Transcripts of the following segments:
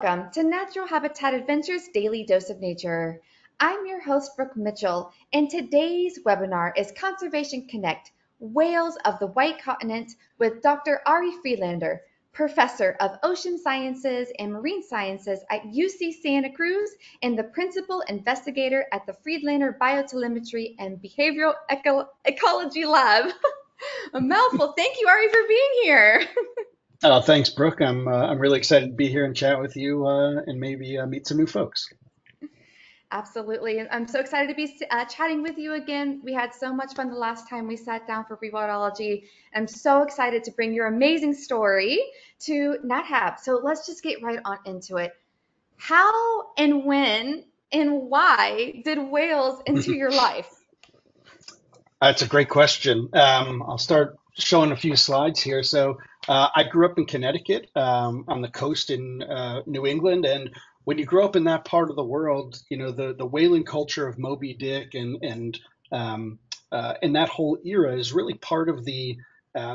Welcome to Natural Habitat Adventures Daily Dose of Nature. I'm your host, Brooke Mitchell, and today's webinar is Conservation Connect Whales of the White Continent with Dr. Ari Friedlaender, Professor of Ocean Sciences and Marine Sciences at UC Santa Cruz and the Principal Investigator at the Friedlander Biotelemetry and Behavioral Ecology Lab. A mouthful. Thank you, Ari, for being here. Oh, thanks, Brooke. I'm really excited to be here and chat with you and maybe meet some new folks. Absolutely. And I'm so excited to be chatting with you again. We had so much fun the last time we sat down for rewildology. I'm so excited to bring your amazing story to Nat Hab. So let's just get right on into it. How and when and why did whales enter your life? That's a great question. I'll start showing a few slides here. I grew up in Connecticut on the coast in New England, and when you grow up in that part of the world, you know the whaling culture of Moby Dick and that whole era is really part of the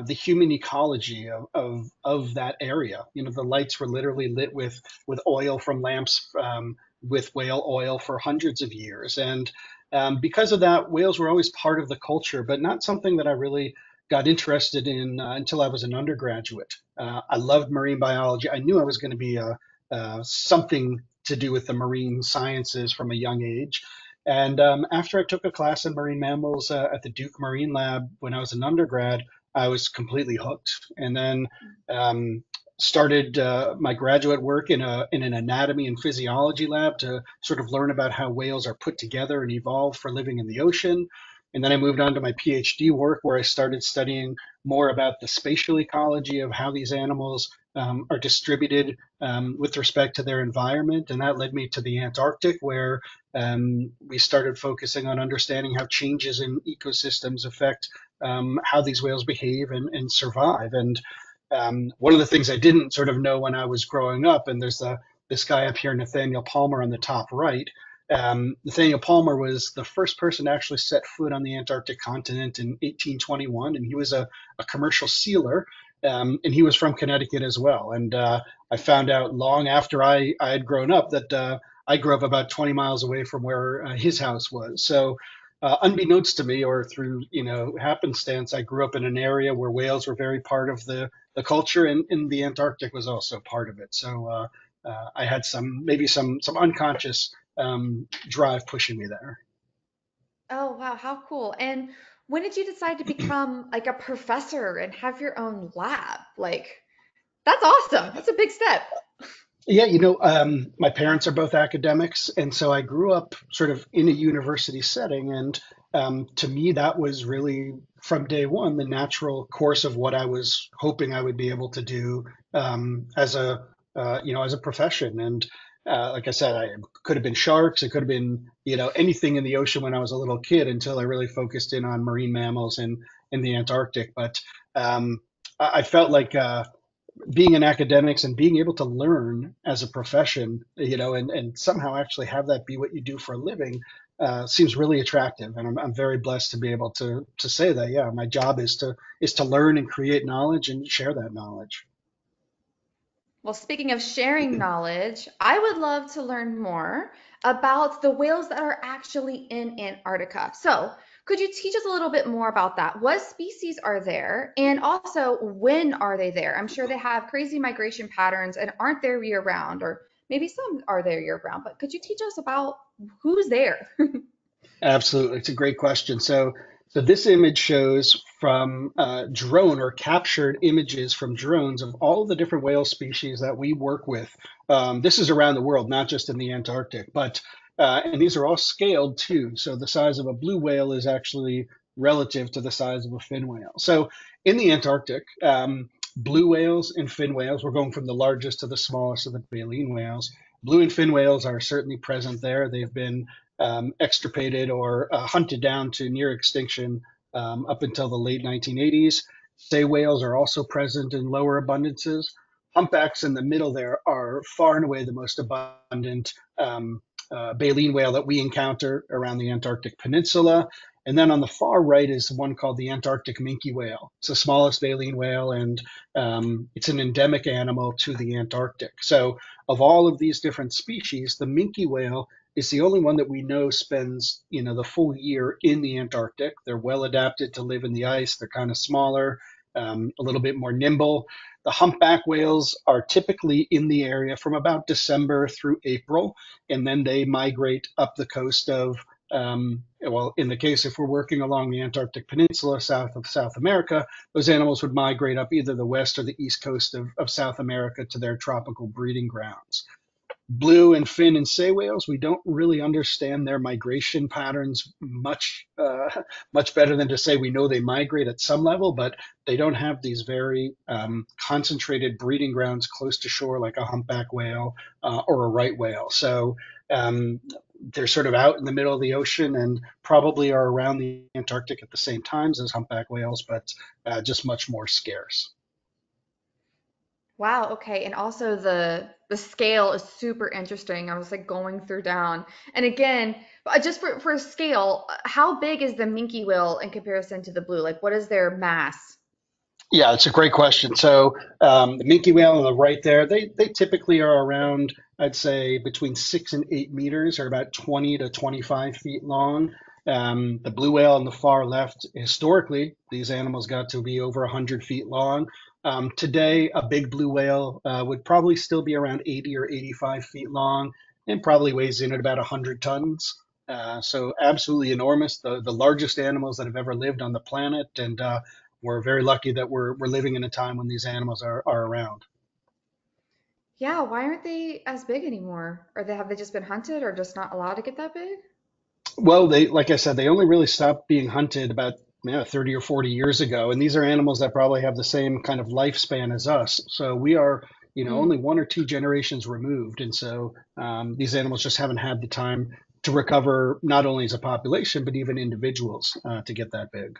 human ecology of that area. You know, the lights were literally lit with oil from lamps with whale oil for hundreds of years, and because of that, whales were always part of the culture, but not something that I really got interested in until I was an undergraduate. I loved marine biology. I knew I was going to be something to do with the marine sciences from a young age. And after I took a class in marine mammals at the Duke Marine Lab when I was an undergrad, I was completely hooked. And then started my graduate work in an anatomy and physiology lab to sort of learn about how whales are put together and evolve for living in the ocean. And then I moved on to my PhD work where I started studying more about the spatial ecology of how these animals are distributed with respect to their environment. And that led me to the Antarctic, where we started focusing on understanding how changes in ecosystems affect how these whales behave and survive. And one of the things I didn't sort of know when I was growing up, and there's this guy up here, Nathaniel Palmer, on the top right. Nathaniel Palmer was the first person to actually set foot on the Antarctic continent in 1821, and he was a commercial sealer, and he was from Connecticut as well. And I found out long after I had grown up that I grew up about 20 miles away from where his house was. So unbeknownst to me, or through happenstance, I grew up in an area where whales were very part of the culture, and the Antarctic was also part of it. So I had some unconscious drive pushing me there. Oh, wow, how cool. And when did you decide to become like a professor and have your own lab? Like, that's awesome. That's a big step. Yeah, my parents are both academics, and so I grew up sort of in a university setting, and to me, that was really from day one the natural course of what I was hoping I would be able to do as a profession. And like I said, I could have been sharks, it could have been anything in the ocean when I was a little kid until I really focused in on marine mammals and in the Antarctic. But I felt like. Being in academics and being able to learn as a profession, and somehow actually have that be what you do for a living, seems really attractive. And I'm very blessed to be able to say that, yeah, my job is to learn and create knowledge and share that knowledge. Well, speaking of sharing knowledge, I would love to learn more about the whales that are actually in Antarctica. So, could you teach us a little bit more about that? What species are there? And also, when are they there? I'm sure they have crazy migration patterns and aren't there year round, or maybe some are there year round, but could you teach us about who's there? Absolutely. It's a great question. So this image shows from drone or captured images from drones of all the different whale species that we work with. This is around the world, not just in the Antarctic, but and these are all scaled too. So the size of a blue whale is actually relative to the size of a fin whale. So in the Antarctic, blue whales and fin whales, we're going from the largest to the smallest of the baleen whales. Blue and fin whales are certainly present there. They've been extirpated or hunted down to near extinction up until the late 1980s. Sei whales are also present in lower abundances. Humpbacks in the middle there are far and away the most abundant baleen whale that we encounter around the Antarctic Peninsula. And then on the far right is one called the Antarctic minke whale. It's the smallest baleen whale, and it's an endemic animal to the Antarctic. So of all of these different species, the minke whale is the only one that we know spends, the full year in the Antarctic. They're well adapted to live in the ice. They're kind of smaller, a little bit more nimble. The humpback whales are typically in the area from about December through April, and then they migrate up the coast of, well, in the case if we're working along the Antarctic Peninsula south of South America, those animals would migrate up either the west or the east coast of South America to their tropical breeding grounds. Blue and fin and sei whales, we don't really understand their migration patterns much better than to say we know they migrate at some level, but they don't have these very concentrated breeding grounds close to shore like a humpback whale or a right whale. So um, they're sort of out in the middle of the ocean and probably are around the Antarctic at the same times as humpback whales, but just much more scarce. Wow, okay. And also the scale is super interesting. I was like going through down. And again, just for scale, how big is the minke whale in comparison to the blue? Like what is their mass? Yeah, it's a great question. So the minke whale on the right there, they typically are around, I'd say, between 6 and 8 meters, or about 20 to 25 feet long. The blue whale on the far left, historically, these animals got to be over 100 feet long. Today, a big blue whale would probably still be around 80 or 85 feet long and probably weighs in at about 100 tons. So absolutely enormous, the largest animals that have ever lived on the planet, and we're very lucky that we're living in a time when these animals are around. Yeah, why aren't they as big anymore? Or have they just been hunted or just not allowed to get that big? Well, they, like I said, they only really stopped being hunted about 30 or 40 years ago, and these are animals that probably have the same kind of lifespan as us. So we are, only Mm. 1 or 2 generations removed, and so these animals just haven't had the time to recover, not only as a population but even individuals to get that big.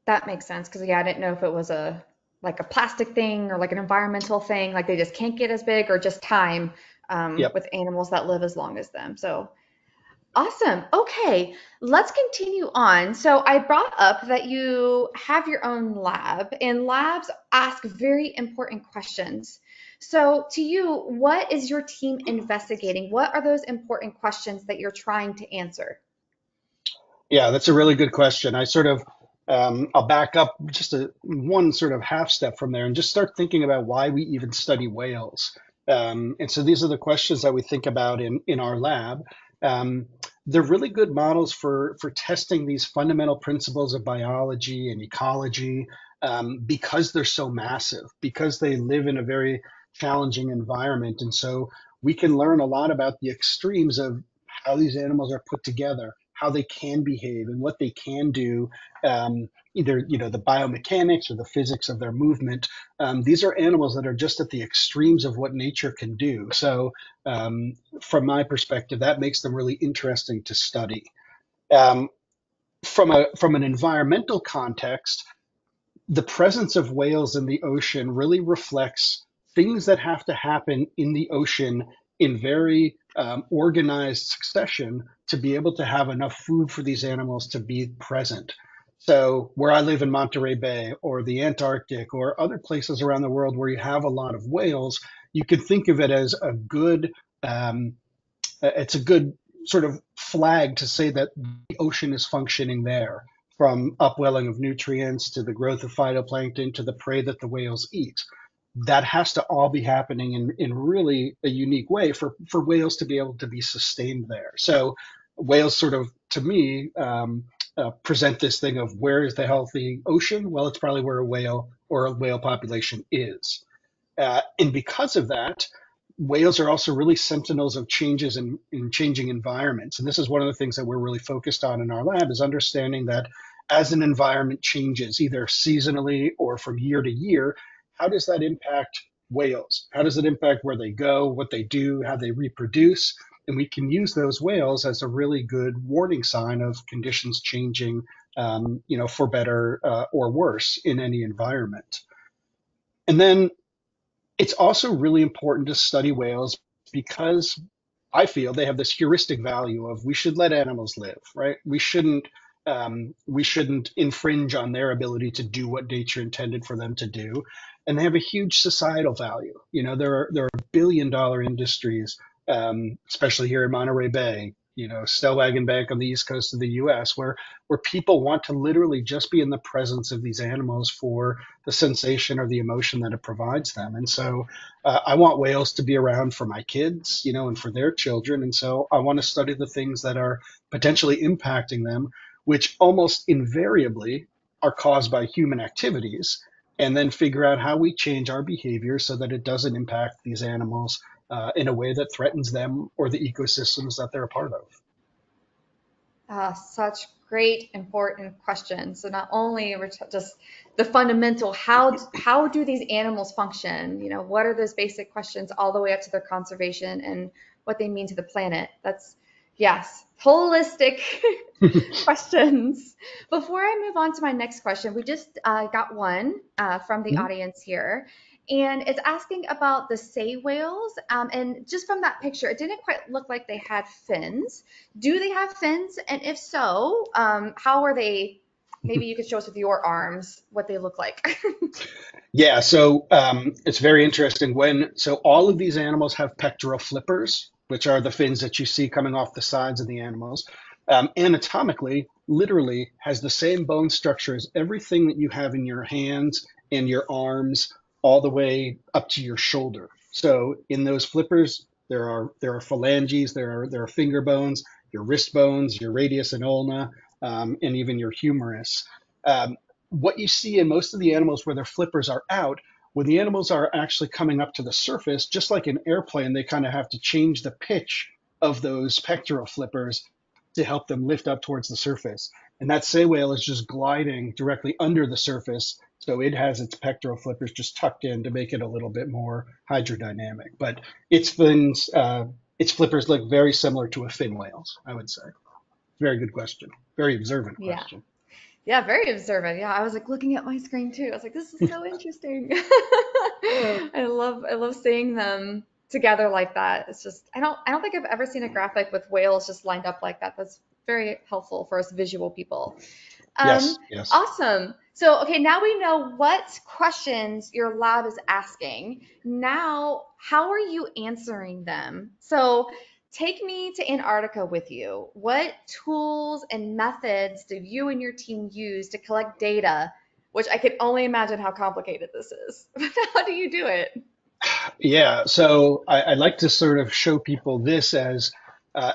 That makes sense because yeah, I didn't know if it was a like a plastic thing or like an environmental thing, like they just can't get as big or just time Yep. with animals that live as long as them. So awesome. Okay, let's continue on. So I brought up that you have your own lab, and labs ask very important questions. So to you, what is your team investigating? What are those important questions that you're trying to answer? Yeah, that's a really good question. I'll back up just one sort of half step from there and just start thinking about why we even study whales. And so these are the questions that we think about in our lab. Um, they're really good models for testing these fundamental principles of biology and ecology because they're so massive, because they live in a very challenging environment. And so we can learn a lot about the extremes of how these animals are put together, how they can behave, and what they can do. Either the biomechanics or the physics of their movement. These are animals that are just at the extremes of what nature can do. So, from my perspective, that makes them really interesting to study. Um, from an environmental context, the presence of whales in the ocean really reflects things that have to happen in the ocean in very organized succession to be able to have enough food for these animals to be present. So, where I live in Monterey Bay or the Antarctic or other places around the world where you have a lot of whales, you can think of it as um, it's a good sort of flag to say that the ocean is functioning there, from upwelling of nutrients to the growth of phytoplankton to the prey that the whales eat. That has to all be happening in really a unique way for whales to be able to be sustained there. So whales sort of, to me, present this thing of where is the healthy ocean? Well, it's probably where a whale or a whale population is. And because of that, whales are also really sentinels of changes in changing environments. And this is one of the things that we're really focused on in our lab is understanding that as an environment changes, either seasonally or from year to year, how does that impact whales? How does it impact where they go, what they do, how they reproduce? And we can use those whales as a really good warning sign of conditions changing, for better or worse in any environment. And then it's also really important to study whales because I feel they have this heuristic value of we should let animals live, right? We shouldn't infringe on their ability to do what nature intended for them to do. and they have a huge societal value. There are billion-dollar industries, especially here in Monterey Bay, Stellwagen Bank on the east coast of the U.S., where people want to literally just be in the presence of these animals for the sensation or the emotion that it provides them. And so I want whales to be around for my kids, and for their children. And so I want to study the things that are potentially impacting them, which almost invariably are caused by human activities, and then figure out how we change our behavior so that it doesn't impact these animals in a way that threatens them or the ecosystems that they're a part of. Such great, important questions. So not only we're just the fundamental, how do these animals function? What are those basic questions all the way up to their conservation and what they mean to the planet? That's, yes, holistic questions. Before I move on to my next question, we just got one from the audience here, and it's asking about the sei whales. And just from that picture, it didn't quite look like they had fins. Do they have fins? And if so, how are they? Maybe you could show us with your arms what they look like. Yeah, so it's very interesting. So all of these animals have pectoral flippers, which are the fins that you see coming off the sides of the animals. Anatomically, literally has the same bone structure as everything that you have in your hands and your arms, all the way up to your shoulder. So in those flippers, there are phalanges, there are finger bones, your wrist bones, your radius and ulna, and even your humerus. What you see in most of the animals where their flippers are out, when the animals are actually coming up to the surface, just like an airplane, they kind of have to change the pitch of those pectoral flippers to help them lift up towards the surface. And that sei whale is just gliding directly under the surface. So it has its pectoral flippers just tucked in to make it a little bit more hydrodynamic. But its fins, its flippers look very similar to a fin whale's, I would say. Very good question. Very observant Yeah. question. Yeah, very observant. Yeah, I was like looking at my screen too. I was like, this is so interesting. I love seeing them together like that. It's just I don't think I've ever seen a graphic with whales just lined up like that. That's very helpful for us visual people. Um, Yes, yes. awesome. So, okay, now we know what questions your lab is asking. Now, how are you answering them? So, take me to Antarctica with you. What tools and methods do you and your team use to collect data, which I can only imagine how complicated this is. How do you do it? Yeah, so I like to sort of show people this as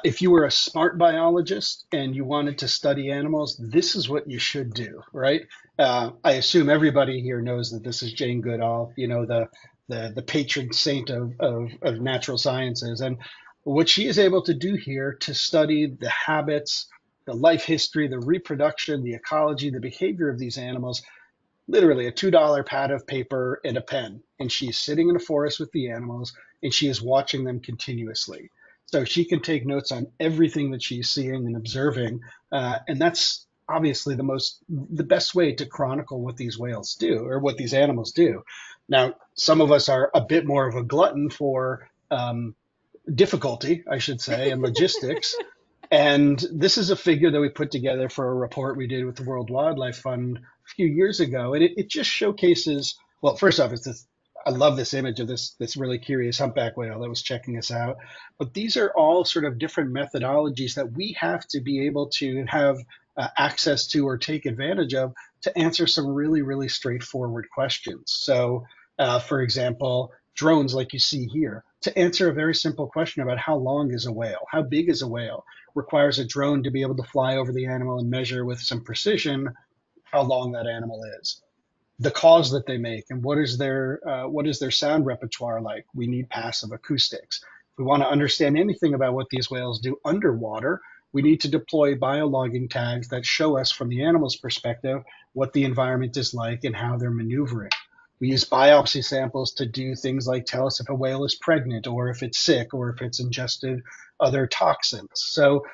if you were a smart biologist and you wanted to study animals, this is what you should do, right? I assume everybody here knows that this is Jane Goodall, the patron saint of natural sciences. And what she is able to do here to study the habits, the life history, the reproduction, the ecology, the behavior of these animals, literally a $2 pad of paper and a pen. And she's sitting in a forest with the animals and she is watching them continuously. So she can take notes on everything that she's seeing and observing. And that's obviously the best way to chronicle what these whales do or what these animals do. Now, some of us are a bit more of a glutton for difficulty, I should say, and logistics. And this is a figure that we put together for a report we did with the World Wildlife Fund a few years ago. And it just showcases, well, first off, I love this image of this really curious humpback whale that was checking us out. But these are all sort of different methodologies that we have to be able to have access to or take advantage of to answer some really, really straightforward questions. So, for example, drones like you see here, to answer a very simple question about how long is a whale, how big is a whale, requires a drone to be able to fly over the animal and measure with some precision how long that animal is, the calls that they make, and what is their sound repertoire like. We need passive acoustics. If we want to understand anything about what these whales do underwater, we need to deploy biologging tags that show us from the animal's perspective what the environment is like and how they're maneuvering. We use biopsy samples to do things like tell us if a whale is pregnant or if it's sick or if it's ingested other toxins. So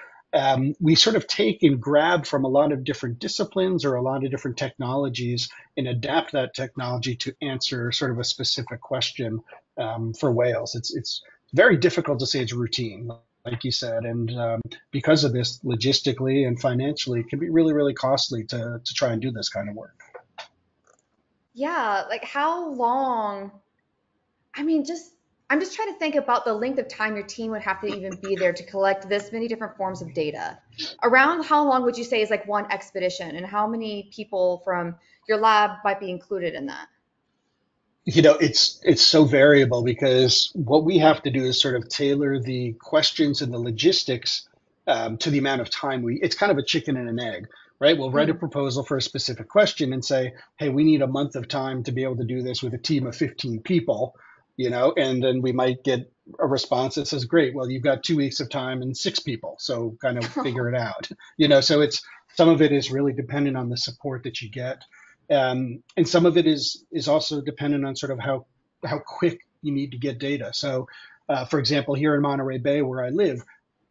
we sort of take and grab from a lot of different disciplines or a lot of different technologies and adapt that technology to answer sort of a specific question for whales. It's very difficult to say it's routine, like you said, and because of this, logistically and financially, it can be really, really costly to try and do this kind of work. Yeah, like how long? I mean, I'm just trying to think about the length of time your team would have to even be there to collect this many different forms of data. Around how long would you say is like one expedition, and how many people from your lab might be included in that? It's so variable because what we have to do is sort of tailor the questions and the logistics to the amount of time we. It's kind of a chicken and an egg, right? We'll write a Mm. proposal for a specific question and say, hey, we need a month of time to be able to do this with a team of 15 people, and then we might get a response that says, great, well, you've got 2 weeks of time and six people, so kind of figure it out, So it's some of it is really dependent on the support that you get, and some of it is also dependent on sort of how quick you need to get data. So, for example, here in Monterey Bay, where I live,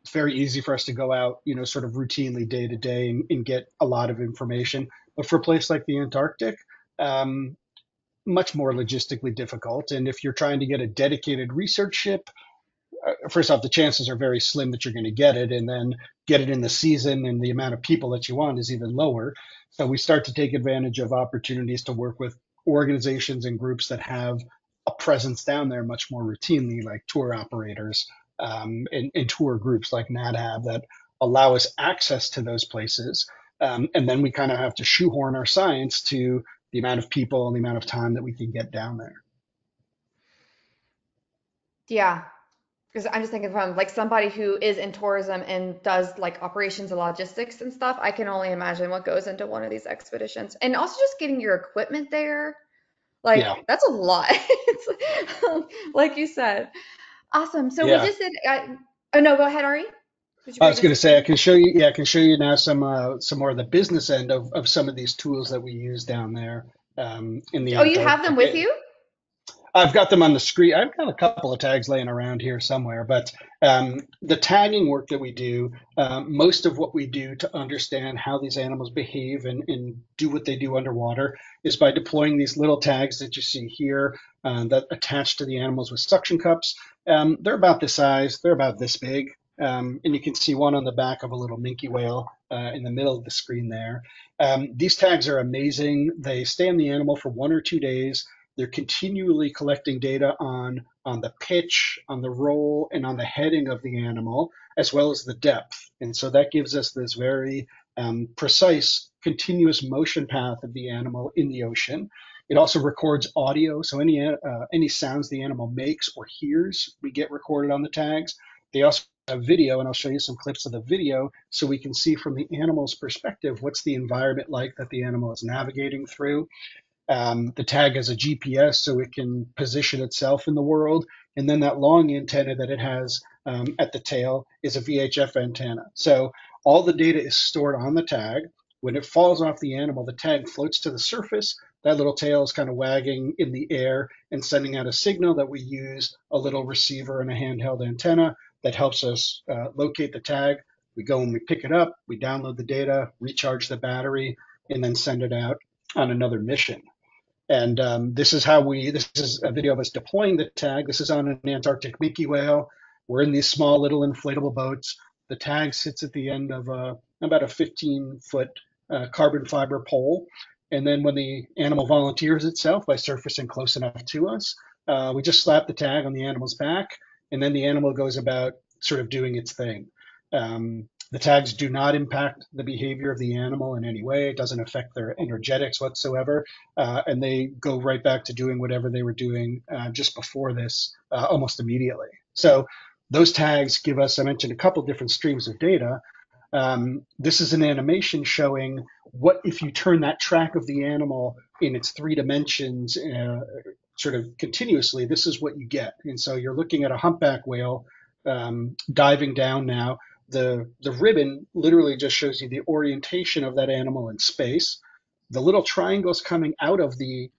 it's very easy for us to go out, sort of routinely day to day and get a lot of information. But for a place like the Antarctic, um, much more logistically difficult. And if you're trying to get a dedicated research ship, first off, the chances are very slim that you're going to get it, and then get it in the season, and the amount of people that you want is even lower. So we start to take advantage of opportunities to work with organizations and groups that have a presence down there much more routinely, like tour operators, and tour groups like Nat Hab that allow us access to those places. And then we kind of have to shoehorn our science to the amount of people and the amount of time that we can get down there. Yeah, because I'm just thinking from like somebody who is in tourism and does like operations and logistics and stuff, I can only imagine what goes into one of these expeditions. And also just getting your equipment there, Yeah, like that's a lot. It's, like you said. Awesome. So we yeah. just did. Oh no, go ahead, Ari. I Were you was gonna going to say say I something? can show you. Yeah, I can show you now some more of the business end of some of these tools that we use down there in the Oh, you have them Antarctic. with you? I've got them on the screen. I've got a couple of tags laying around here somewhere, but the tagging work that we do, most of what we do to understand how these animals behave and do what they do underwater is by deploying these little tags that you see here that attach to the animals with suction cups. They're about this size, they're about this big, and you can see one on the back of a little minke whale in the middle of the screen there. These tags are amazing. They stay on the animal for 1 or 2 days. They're continually collecting data on the pitch, on the roll, and on the heading of the animal, as well as the depth. And so that gives us this very precise, continuous motion path of the animal in the ocean. It also records audio, so any sounds the animal makes or hears, we get recorded on the tags. They also have video, and I'll show you some clips of the video so we can see from the animal's perspective what's the environment like that the animal is navigating through. The tag has a GPS so it can position itself in the world. And then that long antenna that it has at the tail is a VHF antenna. So all the data is stored on the tag. When it falls off the animal, the tag floats to the surface. That little tail is kind of wagging in the air and sending out a signal that we use a little receiver and a handheld antenna that helps us locate the tag. We go and we pick it up, we download the data, recharge the battery, and then send it out on another mission. And this is a video of us deploying the tag. This is on an Antarctic minke whale. We're in these small little inflatable boats. The tag sits at the end of about a 15-foot carbon fiber pole. And then when the animal volunteers itself by surfacing close enough to us, we just slap the tag on the animal's back, and then the animal goes about sort of doing its thing. The tags do not impact the behavior of the animal in any way. It doesn't affect their energetics whatsoever, and they go right back to doing whatever they were doing just before this almost immediately. So those tags give us, I mentioned a couple different streams of data. This is an animation showing what if you turn that track of the animal in its 3 dimensions sort of continuously, this is what you get. And so you're looking at a humpback whale diving down now. The ribbon literally just shows you the orientation of that animal in space. The little triangles coming out of the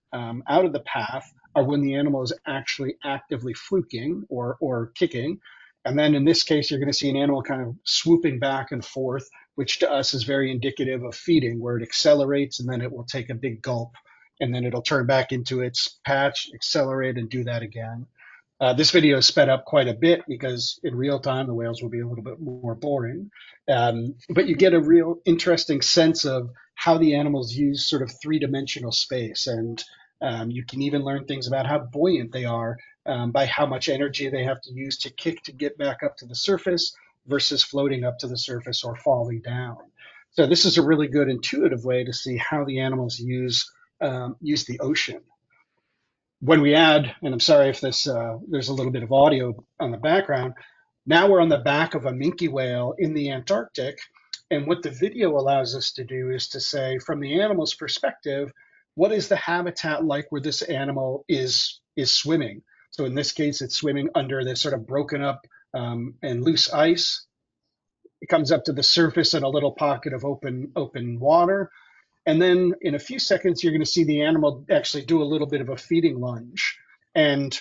path are when the animal is actually actively fluking or kicking. And then in this case, you're going to see an animal kind of swooping back and forth, which to us is very indicative of feeding, where it accelerates and then it will take a big gulp and then it'll turn back into its patch, accelerate, and do that again. This video is sped up quite a bit because in real time the whales will be a little bit more boring. But you get a real interesting sense of how the animals use sort of 3 dimensional space. And You can even learn things about how buoyant they are by how much energy they have to use to kick to get back up to the surface versus floating up to the surface or falling down. So this is a really good intuitive way to see how the animals use the ocean. When we add, and I'm sorry if this there's a little bit of audio on the background. Now we're on the back of a minke whale in the Antarctic, and what the video allows us to do is to say, from the animal's perspective, what is the habitat like where this animal is swimming? So in this case, it's swimming under this sort of broken up and loose ice. It comes up to the surface in a little pocket of open water. And then in a few seconds, you're going to see the animal actually do a little bit of a feeding lunge. And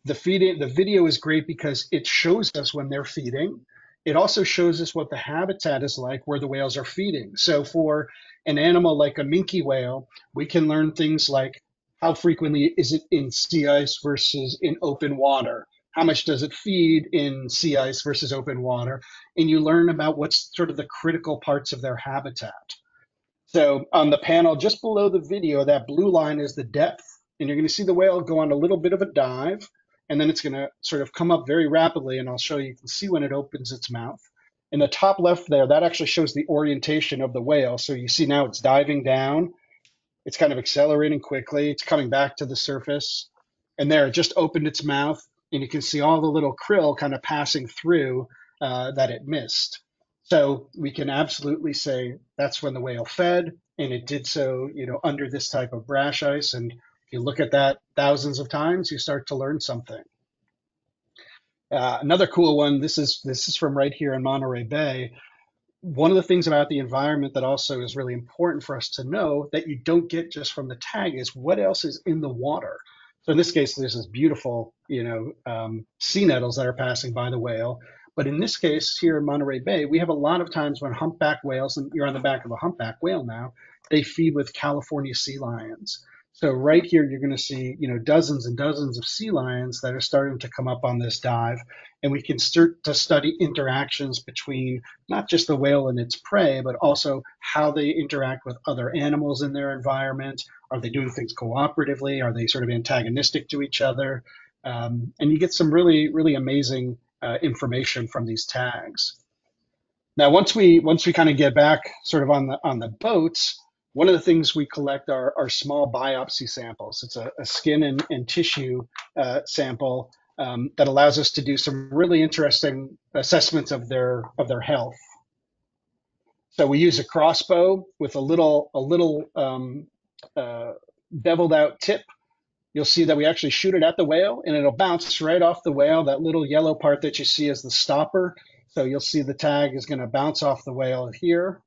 the video is great because it shows us when they're feeding. It also shows us what the habitat is like where the whales are feeding. So for an animal like a minke whale, we can learn things like how frequently is it in sea ice versus in open water? How much does it feed in sea ice versus open water? And you learn about what's sort of the critical parts of their habitat. So on the panel just below the video, that blue line is the depth, and you're going to see the whale go on a little bit of a dive, and then it's going to sort of come up very rapidly, and I'll show you, you can see when it opens its mouth. In the top left there, that actually shows the orientation of the whale. So you see now it's diving down, it's kind of accelerating quickly. It's coming back to the surface. And there, it just opened its mouth, and you can see all the little krill kind of passing through that it missed. So we can absolutely say that's when the whale fed, and it did so, under this type of brash ice. And if you look at that thousands of times, you start to learn something. Another cool one. This is from right here in Monterey Bay. One of the things about the environment that also is really important for us to know that you don't get just from the tag is what else is in the water. So in this case, there's this beautiful, sea nettles that are passing by the whale. But in this case, here in Monterey Bay, we have a lot of times when humpback whales, and you're on the back of a humpback whale now, they feed with California sea lions. So right here, you're going to see, dozens and dozens of sea lions that are starting to come up on this dive, and we can start to study interactions between not just the whale and its prey, but also how they interact with other animals in their environment. Are they doing things cooperatively? Are they sort of antagonistic to each other? And you get some really, really amazing information from these tags. Now, once we kind of get back sort of on the boats, one of the things we collect are small biopsy samples. It's a skin and tissue sample that allows us to do some really interesting assessments of their health. So we use a crossbow with a little uh, beveled out tip. You'll see that we actually shoot it at the whale, and it'll bounce right off the whale. That little yellow part that you see is the stopper. So you'll see the tag is going to bounce off the whale here.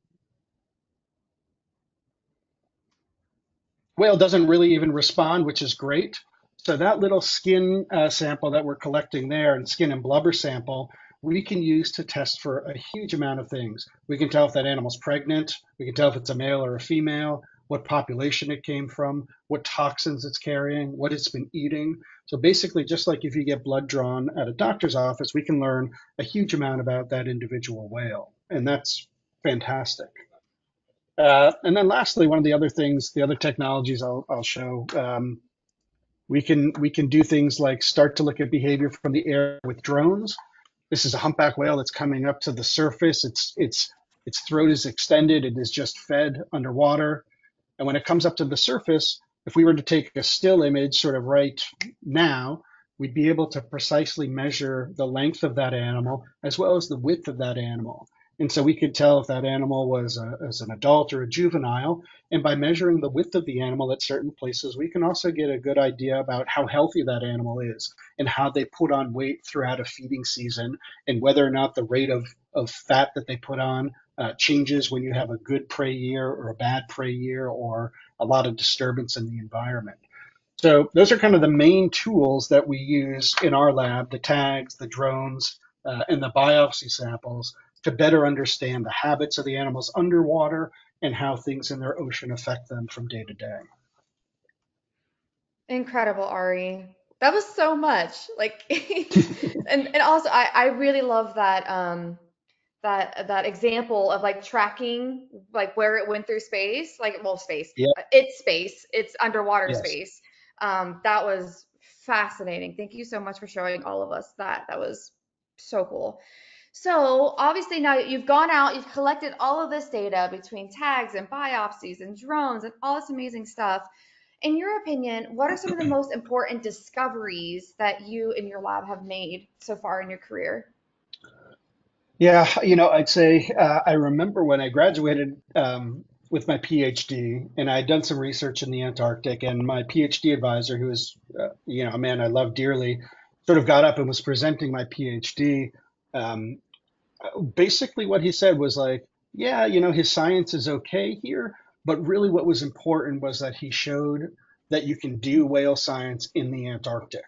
Whale doesn't really even respond, which is great. So that little skin sample that we're collecting there, and skin and blubber sample, we can use to test for a huge amount of things. We can tell if that animal's pregnant. We can tell if it's a male or a female, what population it came from, what toxins it's carrying, what it's been eating. So basically, just like if you get blood drawn at a doctor's office, we can learn a huge amount about that individual whale. And that's fantastic. And then lastly, one of the other things, the other technologies I'll show, we can do things like start to look at behavior from the air with drones. This is a humpback whale that's coming up to the surface. Its throat is extended. It is just fed underwater. And when it comes up to the surface, if we were to take a still image sort of right now, we'd be able to precisely measure the length of that animal as well as the width of that animal. And so we could tell if that animal was an adult or a juvenile. And by measuring the width of the animal at certain places, we can also get a good idea about how healthy that animal is and how they put on weight throughout a feeding season and whether or not the rate of fat that they put on changes when you have a good prey year or a bad prey year or a lot of disturbance in the environment. So those are kind of the main tools that we use in our lab, the tags, the drones, and the biopsy samples to better understand the habits of the animals underwater and how things in their ocean affect them from day to day. Incredible, Ari. That was so much. Like and also I really love that that example of like tracking like where it went through space, like well space. Yeah. It's space, it's underwater Yes. space. That was fascinating. Thank you so much for showing all of us that. That was so cool. So obviously now you've gone out, you've collected all of this data between tags and biopsies and drones and all this amazing stuff. In your opinion, what are some of the most important discoveries that you and your lab have made so far in your career? Yeah, I'd say I remember when I graduated with my PhD, and I had done some research in the Antarctic, and my PhD advisor, who is, a man I love dearly, sort of got up and was presenting my PhD. Um, Basically, what he said was like, yeah, his science is okay here, but really what was important was that he showed that you can do whale science in the Antarctic.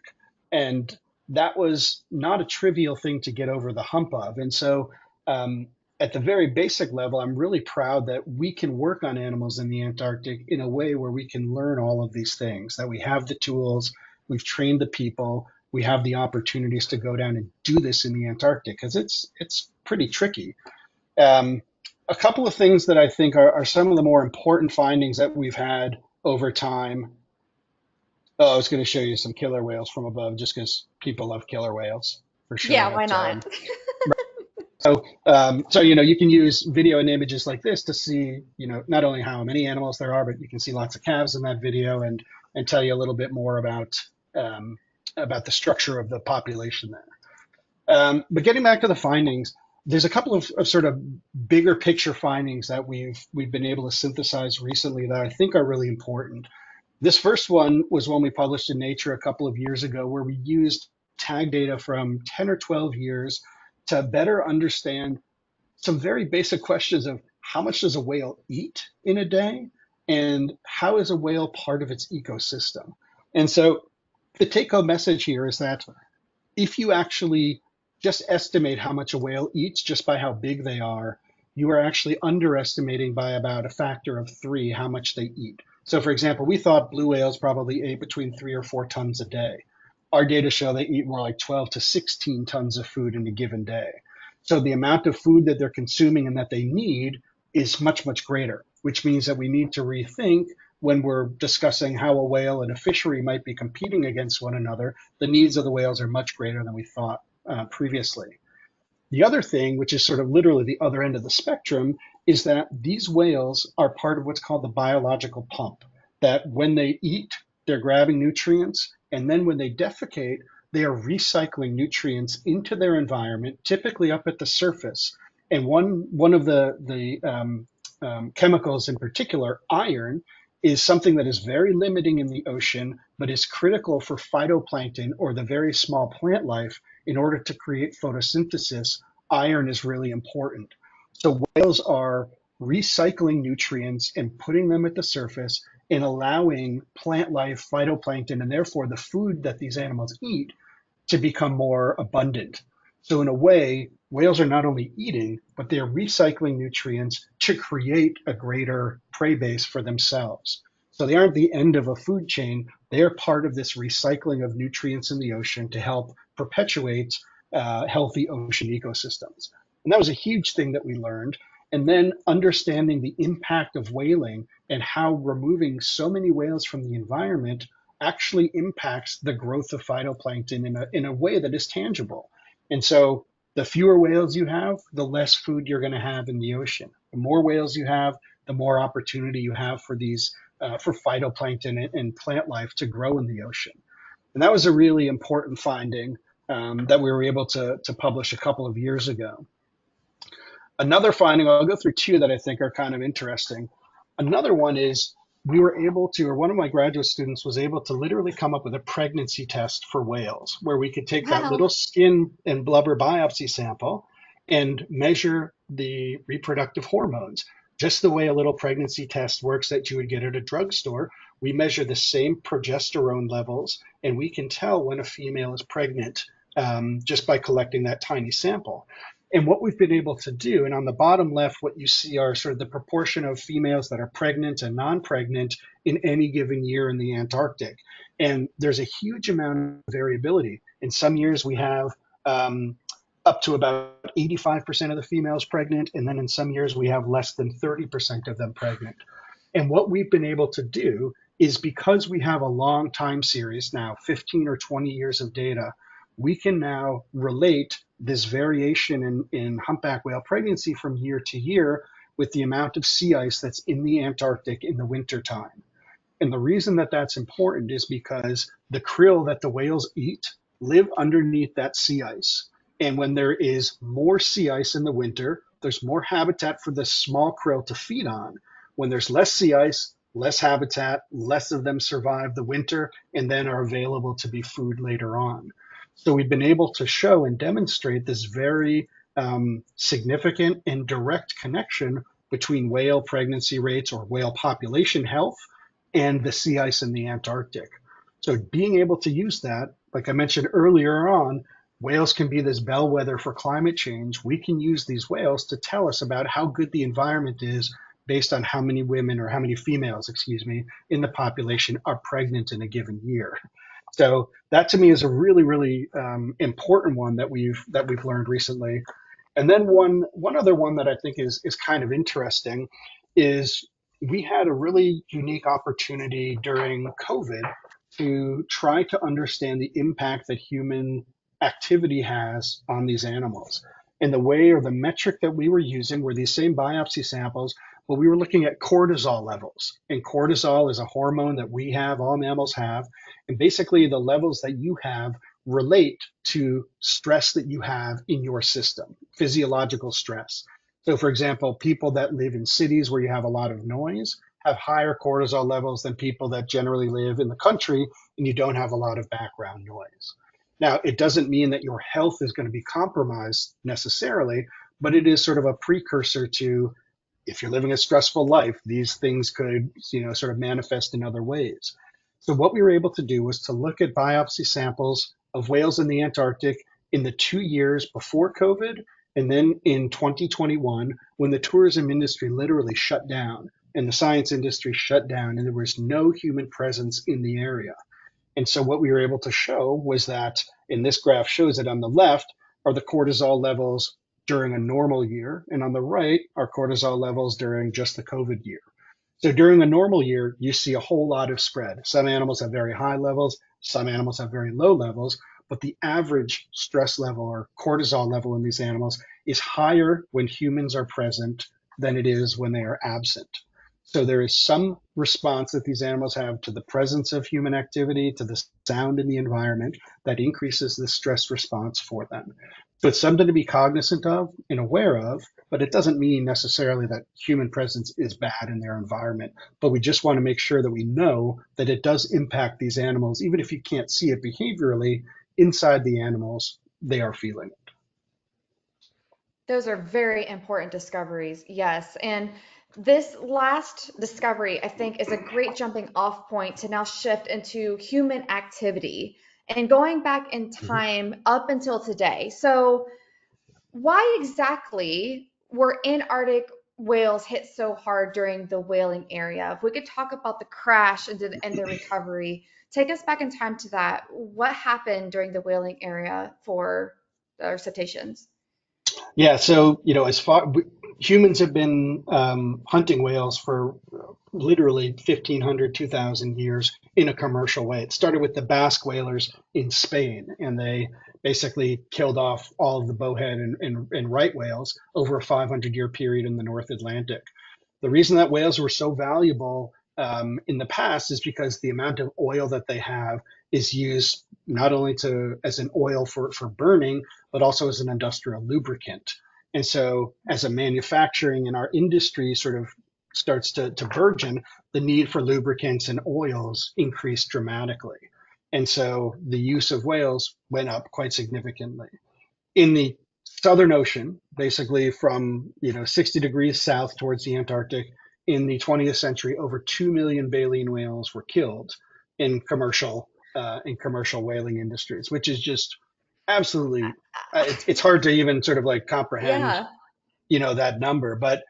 And that was not a trivial thing to get over the hump of. And so, um, at the very basic level, I'm really proud that we can work on animals in the Antarctic in a way where we can learn all of these things, that we have the tools, we've trained the people, we have the opportunities to go down and do this in the Antarctic because it's pretty tricky. Um, a couple of things that I think are some of the more important findings that we've had over time. Oh, I was going to show you some killer whales from above just because people love killer whales for sure. Yeah, why But not? so you can use video and images like this to see not only how many animals there are, but you can see lots of calves in that video and tell you a little bit more um, about the structure of the population there. But getting back to the findings, there's a couple of sort of bigger picture findings that we've been able to synthesize recently that I think are really important. This first one was one we published in Nature a couple of years ago, where we used tag data from 10 or 12 years to better understand some very basic questions of how much does a whale eat in a day and how is a whale part of its ecosystem. And so the take home message here is that if you actually just estimate how much a whale eats just by how big they are, you are actually underestimating by about a factor of three how much they eat. So, for example, we thought blue whales probably ate between 3 or 4 tons a day. Our data show they eat more like 12 to 16 tons of food in a given day. So, the amount of food that they're consuming and that they need is much, much greater, which means that we need to rethink when we're discussing how a whale and a fishery might be competing against one another. The needs of the whales are much greater than we thought previously. The other thing, which is sort of literally the other end of the spectrum, is that these whales are part of what's called the biological pump. That when they eat, they're grabbing nutrients, and then when they defecate, they are recycling nutrients into their environment, typically up at the surface. And one of the chemicals in particular, iron, is something that is very limiting in the ocean, but is critical for phytoplankton or the very small plant life in order to create photosynthesis. Iron is really important. So whales are recycling nutrients and putting them at the surface and allowing plant life, phytoplankton, and therefore the food that these animals eat to become more abundant. So in a way, whales are not only eating, but they're recycling nutrients to create a greater prey base for themselves. So they aren't the end of a food chain. They are part of this recycling of nutrients in the ocean to help perpetuate healthy ocean ecosystems. And that was a huge thing that we learned. And then understanding the impact of whaling and how removing so many whales from the environment actually impacts the growth of phytoplankton in a way that is tangible. And so the fewer whales you have, the less food you're going to have in the ocean. The more whales you have, the more opportunity you have for these for phytoplankton and plant life to grow in the ocean. And that was a really important finding that we were able to publish a couple of years ago. Another finding, I'll go through two that I think are kind of interesting. Another one is we were able to, or one of my graduate students was able to literally come up with a pregnancy test for whales, where we could take that Wow. little skin and blubber biopsy sample and measure the reproductive hormones. Just the way a little pregnancy test works that you would get at a drugstore, we measure the same progesterone levels, and we can tell when a female is pregnant just by collecting that tiny sample. And what we've been able to do, and on the bottom left, what you see are sort of the proportion of females that are pregnant and non-pregnant in any given year in the Antarctic. And there's a huge amount of variability. In some years, we have up to about 85% of the females pregnant, and then in some years, we have less than 30% of them pregnant. And what we've been able to do is because we have a long time series now, 15 or 20 years of data, we can now relate this variation in humpback whale pregnancy from year to year with the amount of sea ice that's in the Antarctic in the wintertime. And the reason that that's important is because the krill that the whales eat live underneath that sea ice. And when there is more sea ice in the winter, there's more habitat for the small krill to feed on. When there's less sea ice, less habitat, less of them survive the winter and then are available to be food later on. So we've been able to show and demonstrate this very significant and direct connection between whale pregnancy rates or whale population health and the sea ice in the Antarctic. So being able to use that, like I mentioned earlier on, whales can be this bellwether for climate change. We can use these whales to tell us about how good the environment is based on how many women or how many females, excuse me, in the population are pregnant in a given year. So that to me is a really, really important one that we've learned recently. And then one other one that I think is kind of interesting is we had a really unique opportunity during COVID to try to understand the impact that human activity has on these animals. And the way or the metric that we were using were these same biopsy samples, but we were looking at cortisol levels. And cortisol is a hormone that we have, all mammals have. And basically, the levels that you have relate to stress that you have in your system, physiological stress. So, for example, people that live in cities where you have a lot of noise have higher cortisol levels than people that generally live in the country and you don't have a lot of background noise. Now, it doesn't mean that your health is going to be compromised necessarily, but it is sort of a precursor to if you're living a stressful life, these things could, sort of manifest in other ways. So what we were able to do was to look at biopsy samples of whales in the Antarctic in the 2 years before COVID, and then in 2021, when the tourism industry literally shut down and the science industry shut down and there was no human presence in the area. And so what we were able to show was that, and this graph shows it on the left, are the cortisol levels during a normal year, and on the right are cortisol levels during just the COVID year. So during a normal year, you see a whole lot of spread. Some animals have very high levels, some animals have very low levels, but the average stress level or cortisol level in these animals is higher when humans are present than it is when they are absent. So there is some response that these animals have to the presence of human activity, to the sound in the environment that increases the stress response for them. So it's something to be cognizant of and aware of, but it doesn't mean necessarily that human presence is bad in their environment. But we just want to make sure that we know that it does impact these animals, even if you can't see it behaviorally, inside the animals, they are feeling it. Those are very important discoveries, yes. And this last discovery, I think, is a great jumping off point to now shift into human activity and going back in Mhm. time up until today. So, why exactly were Antarctic whales hit so hard during the whaling area? If we could talk about the crash and the recovery, take us back in time to that. What happened during the whaling area for our cetaceans? Yeah, so as far humans have been hunting whales for literally 1,500, 2,000 years in a commercial way. It started with the Basque whalers in Spain, and they basically killed off all of the bowhead and right whales over a 500-year period in the North Atlantic. The reason that whales were so valuable in the past is because the amount of oil that they have is used not only to as an oil for burning, but also as an industrial lubricant. And so, as a manufacturing and our industry sort of starts to burgeon, the need for lubricants and oils increased dramatically. And so the use of whales went up quite significantly in the Southern Ocean, basically from 60 degrees south towards the Antarctic. In the 20th century, over 2 million baleen whales were killed in commercial whaling industries, which is just absolutely it's hard to even sort of like comprehend Yeah. that number. But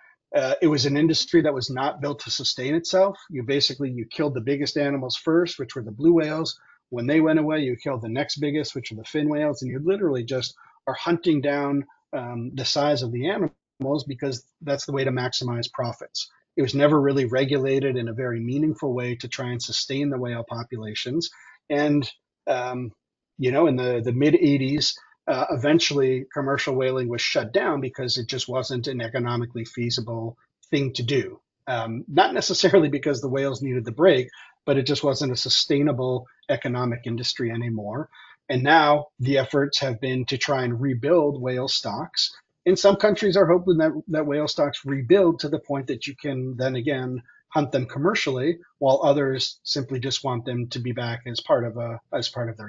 it was an industry that was not built to sustain itself. You killed the biggest animals first, which were the blue whales. When they went away, you killed the next biggest, which were the fin whales, and you literally just are hunting down the size of the animals because that's the way to maximize profits. It was never really regulated in a very meaningful way to try and sustain the whale populations. And, um, in the mid 80s, eventually commercial whaling was shut down because it just wasn't an economically feasible thing to do. Not necessarily because the whales needed the break, but it just wasn't a sustainable economic industry anymore. And now the efforts have been to try and rebuild whale stocks. And some countries are hoping that whale stocks rebuild to the point that you can then again hunt them commercially, while others simply just want them to be back as part of their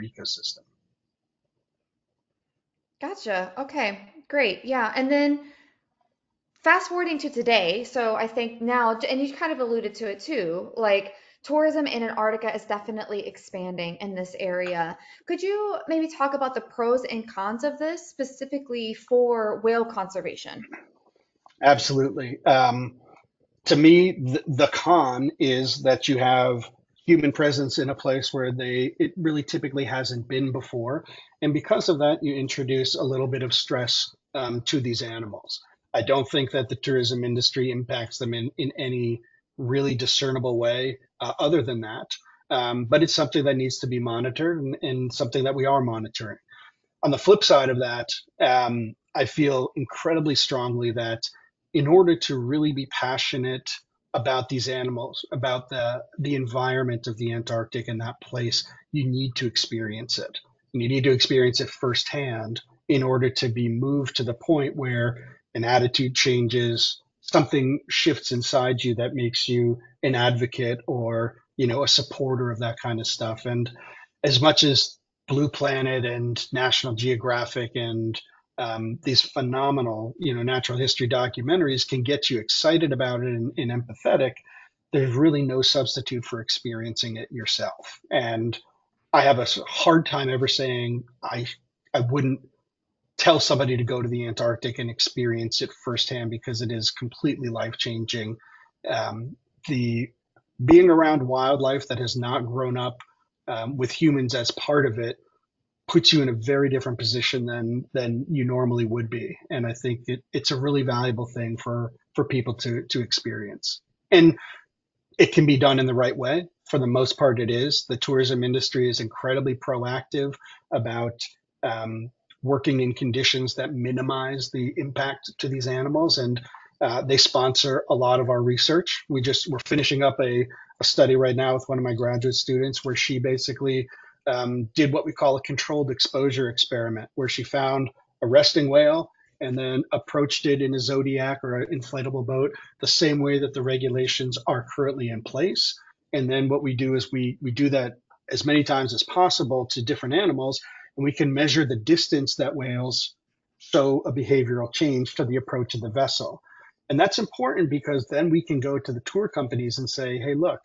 ecosystem. Gotcha. Okay, great. Yeah. And then fast forwarding to today, so I think now, and you kind of alluded to it too, like tourism in Antarctica is definitely expanding in this area. Could you maybe talk about the pros and cons of this specifically for whale conservation? Absolutely. To me, the con is that you have human presence in a place where it really typically hasn't been before, and because of that, you introduce a little bit of stress to these animals. I don't think that the tourism industry impacts them in any really discernible way other than that, but it's something that needs to be monitored and something that we are monitoring. On the flip side of that, I feel incredibly strongly that in order to really be passionate about these animals, about the environment of the Antarctic and that place, you need to experience it. And you need to experience it firsthand in order to be moved to the point where an attitude changes, something shifts inside you that makes you an advocate or, a supporter of that kind of stuff. And as much as Blue Planet and National Geographic and these phenomenal, natural history documentaries can get you excited about it and empathetic, there's really no substitute for experiencing it yourself. And I have a hard time ever saying I wouldn't tell somebody to go to the Antarctic and experience it firsthand because it is completely life changing. The being around wildlife that has not grown up with humans as part of it puts you in a very different position than you normally would be. And I think it's a really valuable thing for people to experience. And it can be done in the right way. For the most part, it is. The tourism industry is incredibly proactive about um, working in conditions that minimize the impact to these animals, and they sponsor a lot of our research. We're finishing up a study right now with one of my graduate students where she basically did what we call a controlled exposure experiment, where she found a resting whale and then approached it in a Zodiac or an inflatable boat the same way that the regulations are currently in place. And then what we do is we do that as many times as possible to different animals, and we can measure the distance that whales show a behavioral change to the approach of the vessel. And that's important because then we can go to the tour companies and say, hey, look,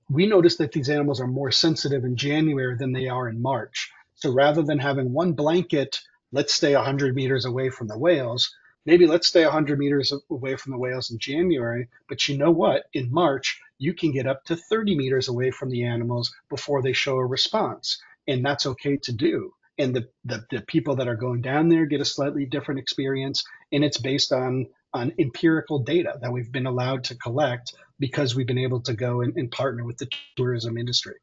we noticed that these animals are more sensitive in January than they are in March. So rather than having one blanket, let's stay 100 meters away from the whales, maybe let's stay 100 meters away from the whales in January. But you know what? In March, you can get up to 30 meters away from the animals before they show a response. And that's okay to do. And the people that are going down there get a slightly different experience. And it's based on empirical data that we've been allowed to collect because we've been able to go and partner with the tourism industry.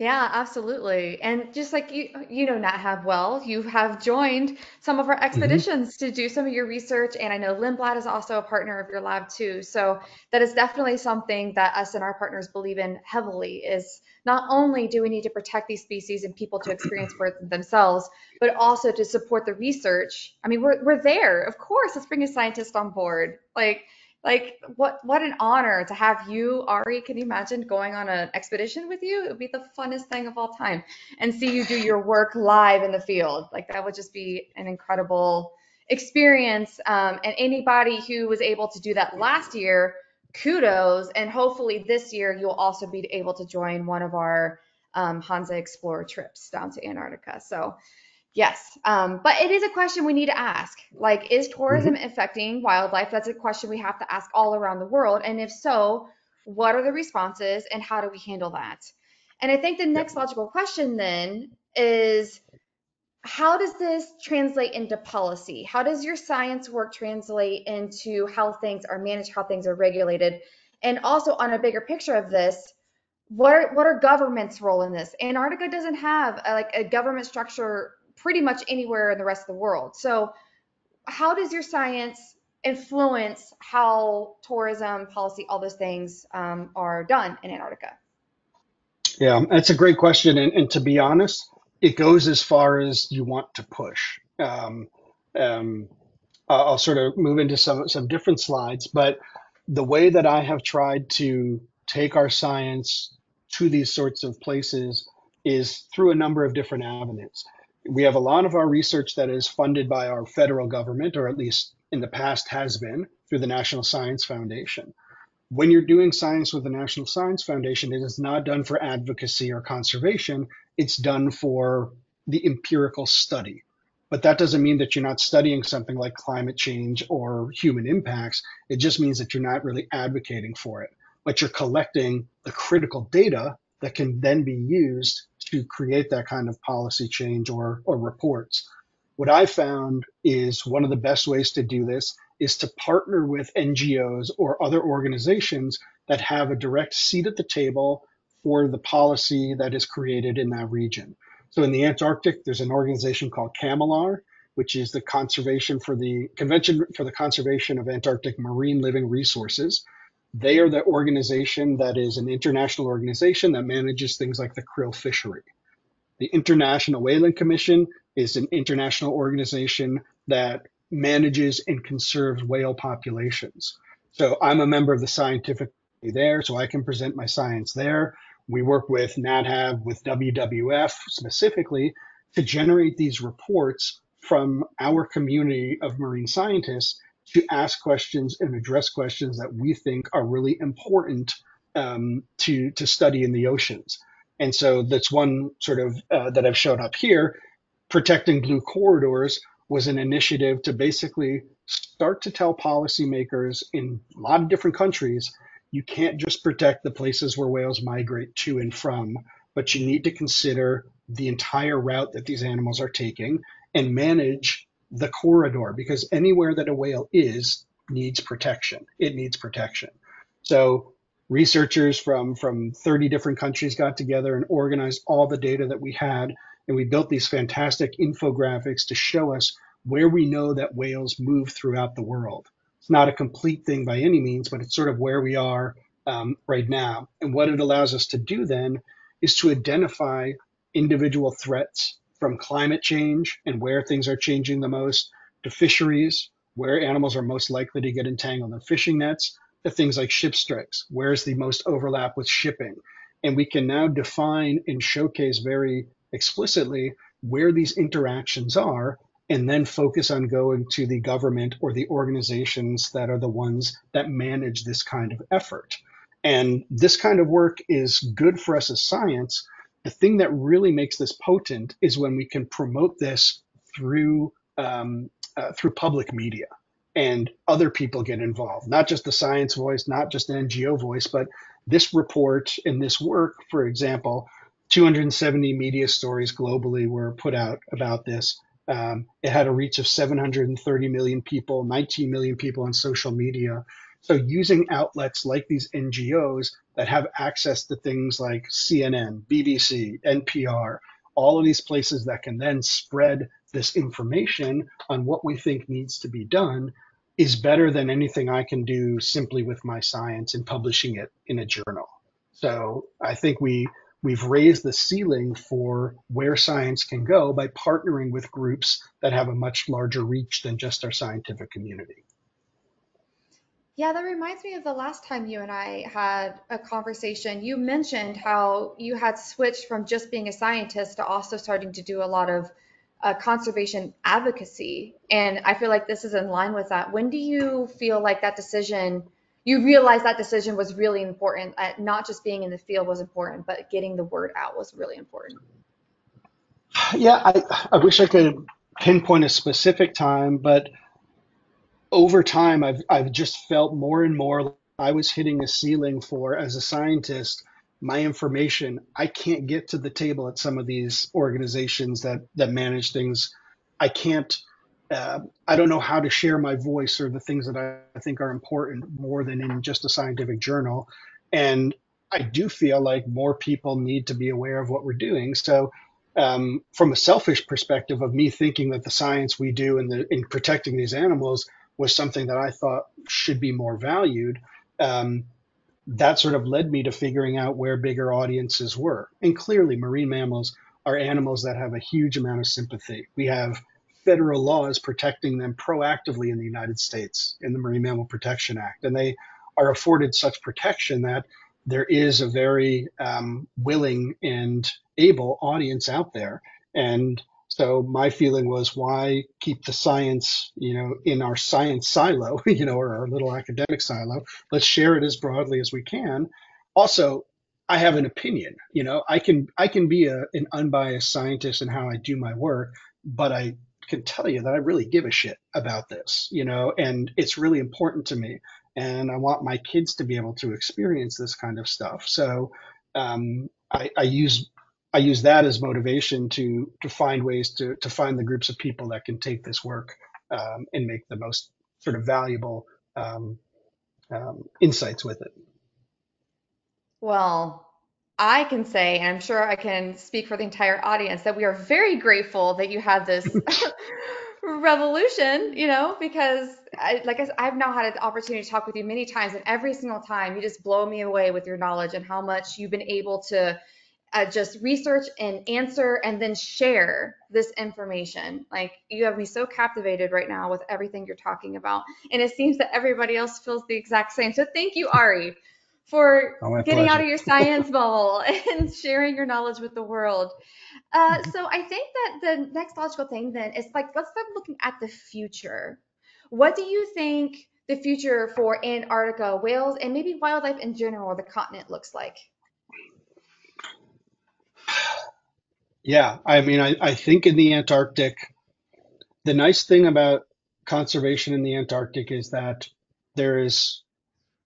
Yeah, absolutely. And just like you know Nat Hab well, you have joined some of our Mm-hmm. expeditions to do some of your research, and I know Lindblad is also a partner of your lab too. So that is definitely something that us and our partners believe in heavily is not only do we need to protect these species and people to experience for themselves, but also to support the research. I mean, we're there. Of course, let's bring a scientist on board. Like what an honor to have you, Ari. Can you imagine going on an expedition with you? It would be the funnest thing of all time. And see you do your work live in the field. Like that would just be an incredible experience. And anybody who was able to do that last year, kudos. And hopefully this year you'll also be able to join one of our Hanse Explorer trips down to Antarctica. So yes, but it is a question we need to ask. Like, is tourism Mm-hmm. affecting wildlife? That's a question we have to ask all around the world. And if so, what are the responses and how do we handle that? And I think the Yeah. next logical question then is how does this translate into policy? How does your science work translate into how things are managed, how things are regulated? And also on a bigger picture of this, what are government's role in this? Antarctica doesn't have like a government structure pretty much anywhere in the rest of the world. So how does your science influence how tourism policy, all those things are done in Antarctica? Yeah, that's a great question. And to be honest, it goes as far as you want to push. Um, I'll sort of move into some different slides, but the way that I have tried to take our science to these sorts of places is through a number of different avenues. We have a lot of our research that is funded by our federal government, or at least in the past has been through the National Science Foundation. When you're doing science with the National Science Foundation, it is not done for advocacy or conservation. It's done for the empirical study. But that doesn't mean that you're not studying something like climate change or human impacts. It just means that you're not really advocating for it, but you're collecting the critical data that can then be used to create that kind of policy change or reports. What I found is one of the best ways to do this is to partner with NGOs or other organizations that have a direct seat at the table for the policy that is created in that region. So in the Antarctic, there's an organization called CAMLR, which is the conservation for the Convention for the Conservation of Antarctic Marine Living Resources. They are the organization that is an international organization that manages things like the krill fishery. The International Whaling Commission is an international organization that manages and conserves whale populations. So I'm a member of the scientific committee there, so I can present my science there. We work with Nat Hab, with WWF specifically, to generate these reports from our community of marine scientists to ask questions and address questions that we think are really important to study in the oceans. And so that's one sort of that I've shown up here. Protecting Blue Corridors was an initiative to basically start to tell policymakers in a lot of different countries, you can't just protect the places where whales migrate to and from, but you need to consider the entire route that these animals are taking and manage the corridor, because anywhere that a whale is needs protection. It needs protection. So researchers from 30 different countries got together and organized all the data that we had, and we built these fantastic infographics to show us where we know that whales move throughout the world. It's not a complete thing by any means, but it's sort of where we are right now. And what it allows us to do then is to identify individual threats from climate change and where things are changing the most, to fisheries, where animals are most likely to get entangled in fishing nets, to things like ship strikes, where's the most overlap with shipping. And we can now define and showcase very explicitly where these interactions are, and then focus on going to the government or the organizations that are the ones that manage this kind of effort. And this kind of work is good for us as science. The thing that really makes this potent is when we can promote this through public media and other people get involved, not just the science voice, not just an NGO voice, but this report and this work, for example, 270 media stories globally were put out about this. It had a reach of 730 million people, 19 million people on social media. So using outlets like these NGOs that have access to things like CNN, BBC, NPR, all of these places that can then spread this information on what we think needs to be done is better than anything I can do simply with my science and publishing it in a journal. So I think we've raised the ceiling for where science can go by partnering with groups that have a much larger reach than just our scientific community. Yeah, that reminds me of the last time you and I had a conversation. You mentioned how you had switched from just being a scientist to also starting to do a lot of conservation advocacy. And I feel like this is in line with that. When do you feel like that decision, you realized that decision was really important, not just being in the field was important, but getting the word out was really important? Yeah, I wish I could pinpoint a specific time, but over time, I've just felt more and more like I was hitting a ceiling for, as a scientist, my information, I can't get to the table at some of these organizations that manage things. I can't. I don't know how to share my voice or the things that I think are important more than in just a scientific journal. And I do feel like more people need to be aware of what we're doing. So, from a selfish perspective of me thinking that the science we do in protecting these animals was something that I thought should be more valued. Um, that sort of led me to figuring out where bigger audiences were. And clearly, marine mammals are animals that have a huge amount of sympathy. We have federal laws protecting them proactively in the United States in the Marine Mammal Protection Act. And they are afforded such protection that there is a very willing and able audience out there. And so my feeling was, why keep the science, in our science silo, or our little academic silo? Let's share it as broadly as we can. Also, I have an opinion. I can be an unbiased scientist in how I do my work, but I can tell you that I really give a shit about this, and it's really important to me. And I want my kids to be able to experience this kind of stuff. So I use that as motivation to find ways to find the groups of people that can take this work and make the most sort of valuable um, insights with it. Well, I can say, and I'm sure I can speak for the entire audience, that we are very grateful that you had this revolution, because I've now had an opportunity to talk with you many times, and every single time you just blow me away with your knowledge and how much you've been able to just research and answer and then share this information. Like, you have me so captivated right now with everything you're talking about. And it seems that everybody else feels the exact same. So thank you, Ari, for Oh, my getting out pleasure. of your science bubble and sharing your knowledge with the world. So I think that the next logical thing then is, like, let's start looking at the future. What do you think the future for Antarctica, whales, and maybe wildlife in general, the continent looks like? Yeah, I mean, I think in the Antarctic, the nice thing about conservation in the Antarctic is that there is,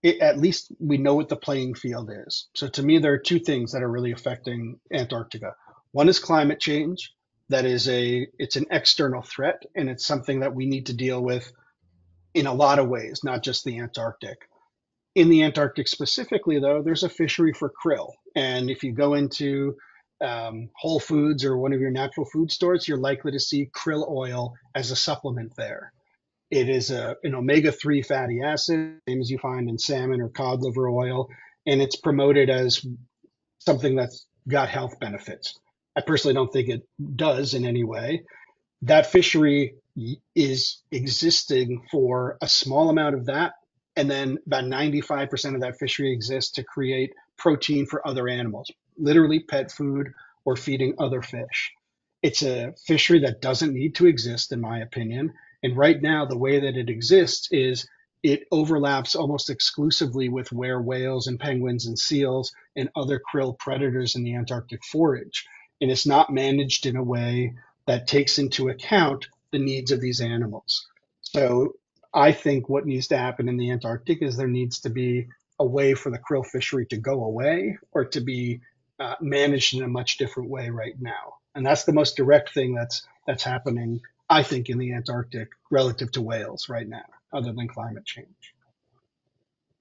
at least we know what the playing field is. So to me, there are two things that are really affecting Antarctica. One is climate change. It's an external threat, and it's something that we need to deal with in a lot of ways, not just the Antarctic. In the Antarctic specifically, though, there's a fishery for krill. And if you go into Whole Foods or one of your natural food stores, you're likely to see krill oil as a supplement there. It is an omega-3 fatty acid, same as you find in salmon or cod liver oil, and it's promoted as something that's got health benefits. I personally don't think it does in any way. That fishery is existing for a small amount of that, and then about 95% of that fishery exists to create protein for other animals, literally pet food or feeding other fish. It's a fishery that doesn't need to exist, in my opinion. And right now, the way that it exists is it overlaps almost exclusively with where whales and penguins and seals and other krill predators in the Antarctic forage. And it's not managed in a way that takes into account the needs of these animals. So I think what needs to happen in the Antarctic is there needs to be a way for the krill fishery to go away or to be managed in a much different way right now. And that's the most direct thing that's happening, I think, in the Antarctic relative to whales right now, other than climate change.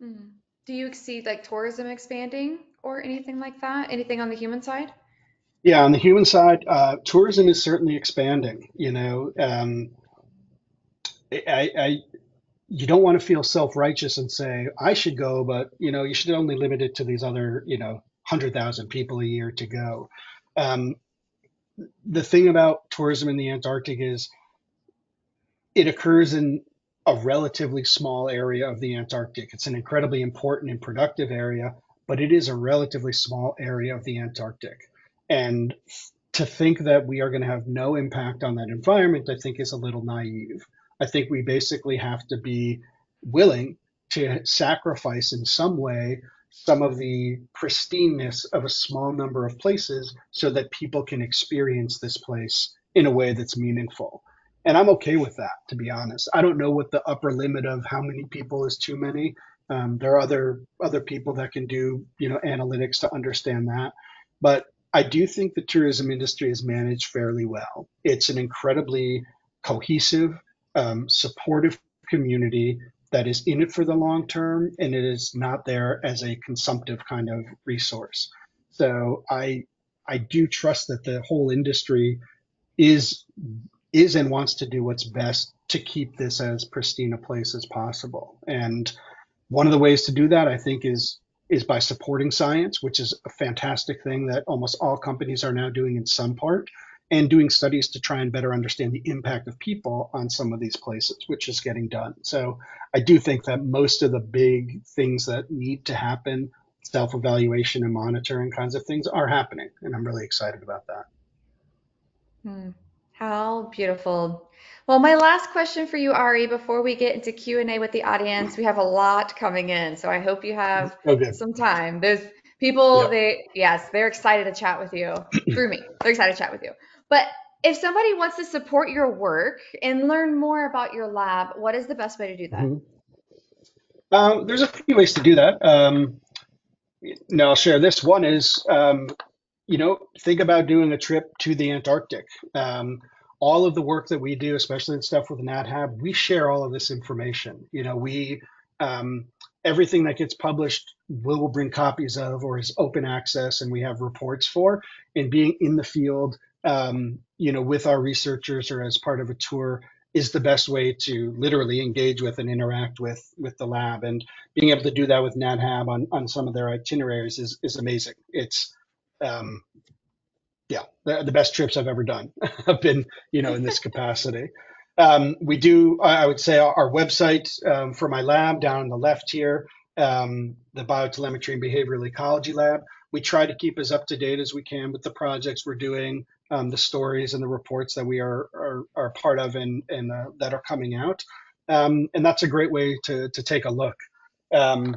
Mhm. Do you see like tourism expanding or anything like that? Anything on the human side? Yeah, on the human side, tourism is certainly expanding. I you don't want to feel self-righteous and say I should go, but you should only limit it to these other 100,000 people a year to go. Um, the thing about tourism in the Antarctic is it occurs in a relatively small area of the Antarctic. It's an incredibly important and productive area, but it is a relatively small area of the Antarctic. And to think that we are going to have no impact on that environment, I think is a little naive. I think we basically have to be willing to sacrifice in some way some of the pristineness of a small number of places so that people can experience this place in a way that's meaningful. And I'm okay with that, to be honest. I don't know what the upper limit of how many people is too many. There are other people that can do, analytics to understand that. But I do think the tourism industry is managed fairly well. It's an incredibly cohesive, supportive community that is in it for the long term, and it is not there as a consumptive kind of resource. So I do trust that the whole industry is is and wants to do what's best to keep this as pristine a place as possible. And one of the ways to do that, I think, is by supporting science, which is a fantastic thing that almost all companies are now doing in some part, and doing studies to try and better understand the impact of people on some of these places, which is getting done. So I do think that most of the big things that need to happen, self-evaluation and monitoring kinds of things, are happening, and I'm really excited about that. Hmm. How beautiful. Well, my last question for you, Ari, before we get into Q&A with the audience, we have a lot coming in, so I hope you have Oh, good. some time. There's people, Yep. yes, they're excited to chat with you through me. They're excited to chat with you. But if somebody wants to support your work and learn more about your lab, what is the best way to do that? Mhm. There's a few ways to do that. Now, I'll share this. One is, think about doing a trip to the Antarctic. All of the work that we do, especially the stuff with Nat Hab, we share all of this information. Um, Everything that gets published, we'll bring copies of or is open access, and we have reports for. And being in the field, with our researchers or as part of a tour is the best way to literally engage with and interact with the lab. And being able to do that with Nat Hab on some of their itineraries is amazing. It's um, yeah, the best trips I've ever done have been, in this capacity. We do, I would say, our website for my lab down on the left here, the Biotelemetry and Behavioral Ecology Lab. We try to keep as up to date as we can with the projects we're doing, the stories and the reports that we are part of and that are coming out. And that's a great way to take a look. Um,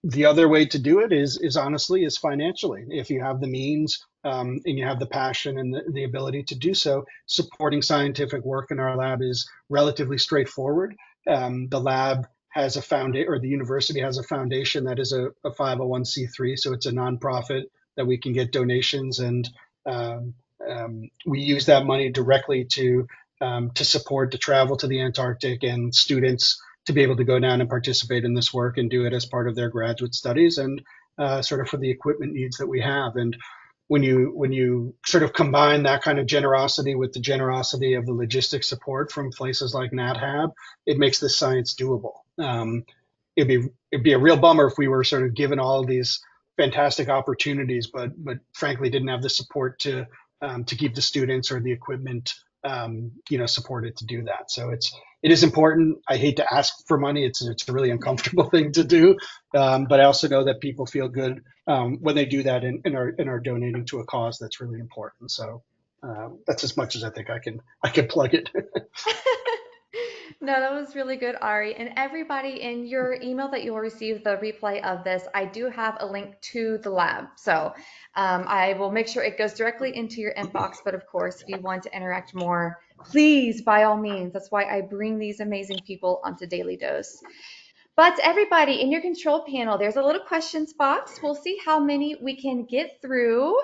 the other way to do it is honestly is financially. If you have the means and you have the passion and the ability to do so, supporting scientific work in our lab is relatively straightforward. The lab has a foundation, or the university has a foundation that is a 501c3, so it's a nonprofit that we can get donations, and um, we use that money directly to support the travel to the Antarctic and students to be able to go down and participate in this work and do it as part of their graduate studies, and sort of for the equipment needs that we have. And when you sort of combine that kind of generosity with the generosity of the logistics support from places like Nat Hab, it makes this science doable. It'd be a real bummer if we were sort of given all of these fantastic opportunities, but frankly didn't have the support to keep the students or the equipment supported to do that. So it is important. I hate to ask for money. It's a really uncomfortable thing to do, but I also know that people feel good when they do that and are donating to a cause that's really important. So that's as much as I think I can plug it. No, that was really good, Ari. And everybody, in your email that you'll receive the replay of this, I do have a link to the lab. So I will make sure it goes directly into your inbox. But of course, if you want to interact more, please, by all means. That's why I bring these amazing people onto Daily Dose. But everybody, in your control panel, there's a little questions box. We'll see how many we can get through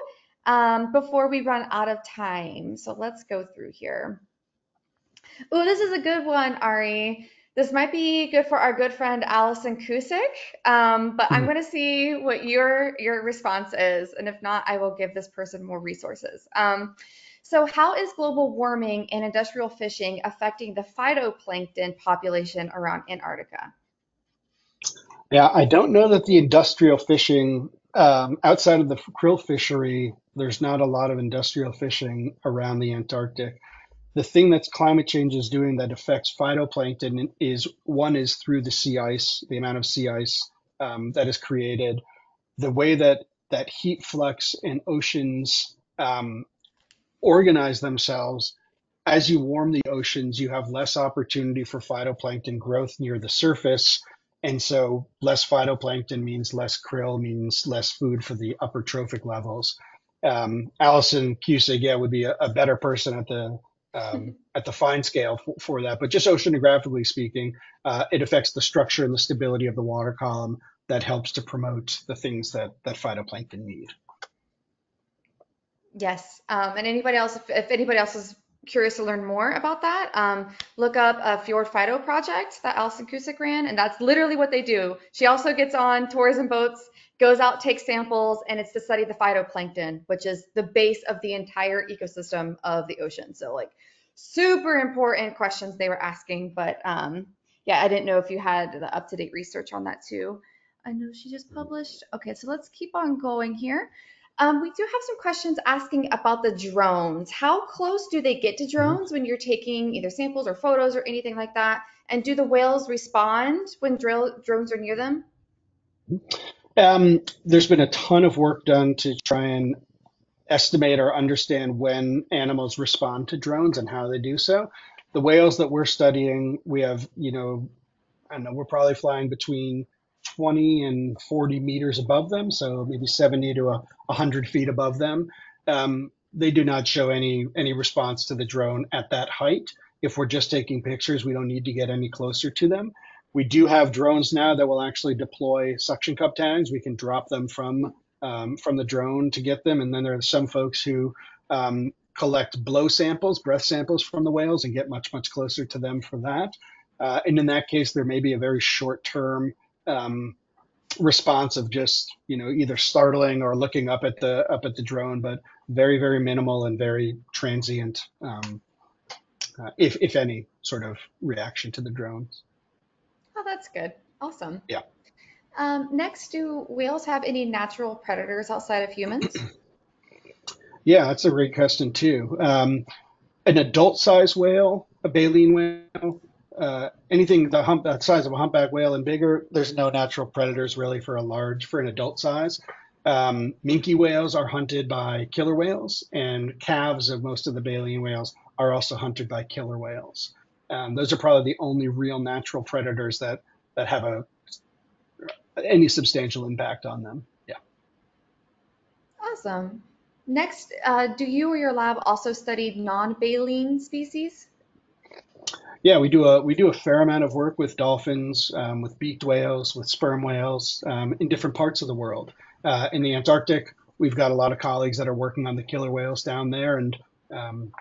before we run out of time. So let's go through here. Oh, this is a good one, Ari. This might be good for our good friend Allison Cusick, but I'm going to see what your response is, and if not, I will give this person more resources. So, how is global warming and industrial fishing affecting the phytoplankton population around Antarctica? Yeah, I don't know that the industrial fishing outside of the krill fishery, there's not a lot of industrial fishing around the Antarctic. The thing that climate change is doing that affects phytoplankton is one is through the sea ice, the amount of sea ice that is created, the way that heat flux and oceans organize themselves. As you warm the oceans, you have less opportunity for phytoplankton growth near the surface. And so less phytoplankton means less krill, means less food for the upper trophic levels. Allison Cusick, yeah, would be a better person at at the fine scale for that. But just oceanographically speaking, it affects the structure and the stability of the water column that helps to promote the things that phytoplankton need. Yes. And anybody else, if anybody else is curious to learn more about that, look up a Fjord Phyto project that Alison Cusick ran, and that's literally what they do. She also gets on tourism boats, goes out, takes samples, and it's to study the phytoplankton, which is the base of the entire ecosystem of the ocean. So like super important questions they were asking, but yeah, I didn't know if you had the up-to-date research on that too. I know she just published. Okay, so let's keep on going here. We do have some questions asking about the drones. How close do they get to drones when you're taking either samples or photos or anything like that? And do the whales respond when drones are near them? There's been a ton of work done to try and estimate or understand when animals respond to drones and how they do so. The whales that we're studying, we have, I don't know, we're probably flying between 20 and 40 meters above them, so maybe 70 to 100 feet above them. They do not show any response to the drone at that height. If we're just taking pictures, we don't need to get any closer to them. We do have drones now that will actually deploy suction cup tags. We can drop them from the drone to get them, and then there are some folks who collect blow samples, breath samples from the whales, and get much closer to them for that. And in that case, there may be a very short-term response of just either startling or looking up at the drone, but very minimal and very transient, if any, sort of reaction to the drones. Oh, that's good. Awesome. Yeah. Next, do whales have any natural predators outside of humans? Yeah, that's a great question too. An adult-sized whale, a baleen whale, anything the size of a humpback whale and bigger, there's no natural predators really for an adult size. Minke whales are hunted by killer whales, and calves of most of the baleen whales are also hunted by killer whales. Those are probably the only real natural predators that have any substantial impact on them. Yeah. Awesome. Next, do you or your lab also study non-baleen species? Yeah, we do a fair amount of work with dolphins, with beaked whales, with sperm whales, in different parts of the world. In the Antarctic, we've got a lot of colleagues that are working on the killer whales down there, and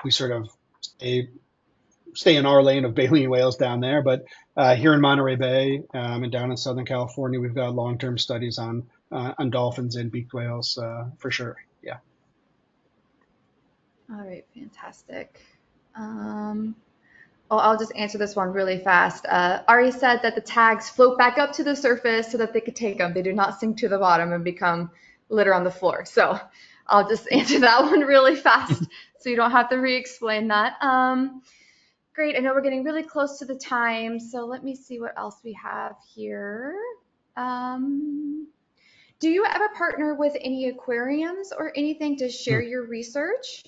we sort of stay in our lane of baleen whales down there. But here in Monterey Bay and down in Southern California, we've got long-term studies on dolphins and beaked whales for sure. Yeah. All right, fantastic. Um, Oh, I'll just answer this one really fast. Ari said that the tags float back up to the surface so that they could take them. They do not sink to the bottom and become litter on the floor. So I'll just answer that one really fast so you don't have to re-explain that. Great. I know we're getting really close to the time, so let me see what else we have here. Um, do you ever partner with any aquariums or anything to share your research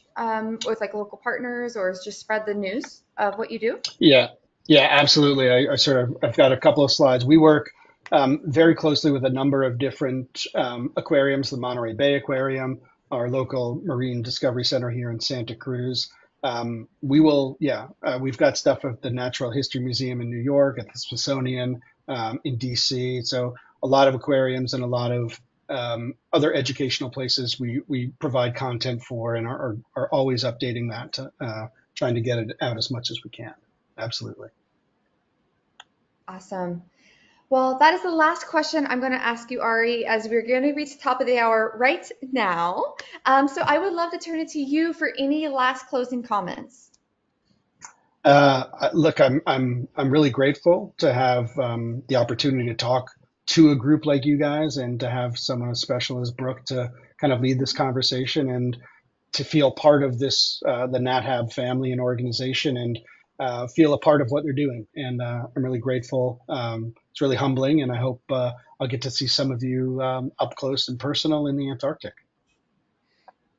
with like local partners or just spread the news of what you do? Yeah, yeah, absolutely. I've got a couple of slides. We work very closely with a number of different aquariums, the Monterey Bay Aquarium, our local Marine Discovery Center here in Santa Cruz. We've got stuff at the Natural History Museum in New York, at the Smithsonian in DC. So a lot of aquariums and a lot of other educational places we provide content for and are always updating that, trying to get it out as much as we can. Absolutely. Awesome. Well, that is the last question I'm going to ask you, Ari, as we're going to reach the top of the hour right now. So I would love to turn it to you for any last closing comments. Look, I'm really grateful to have the opportunity to talk to a group like you guys and to have someone as special as Brooke to kind of lead this conversation and to feel part of this, the Nat Hab family and organization, and feel a part of what they're doing. And I'm really grateful. It's really humbling, and I hope I'll get to see some of you up close and personal in the Antarctic.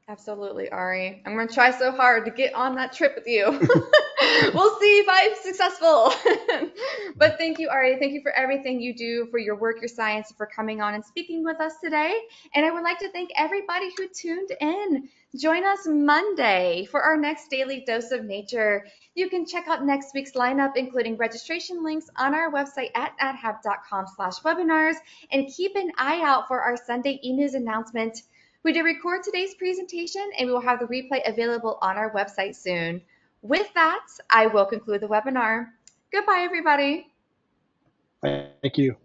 Absolutely, Ari. I'm going to try so hard to get on that trip with you. We'll see if I'm successful. But thank you, Ari. Thank you for everything you do, for your work, your science, for coming on and speaking with us today. And I would like to thank everybody who tuned in. Join us Monday for our next daily dose of nature. You can check out next week's lineup, including registration links on our website at nathab.com/webinars, and keep an eye out for our Sunday e-news announcement. We did record today's presentation, and we will have the replay available on our website soon. With that, I will conclude the webinar. Goodbye, everybody. Thank you.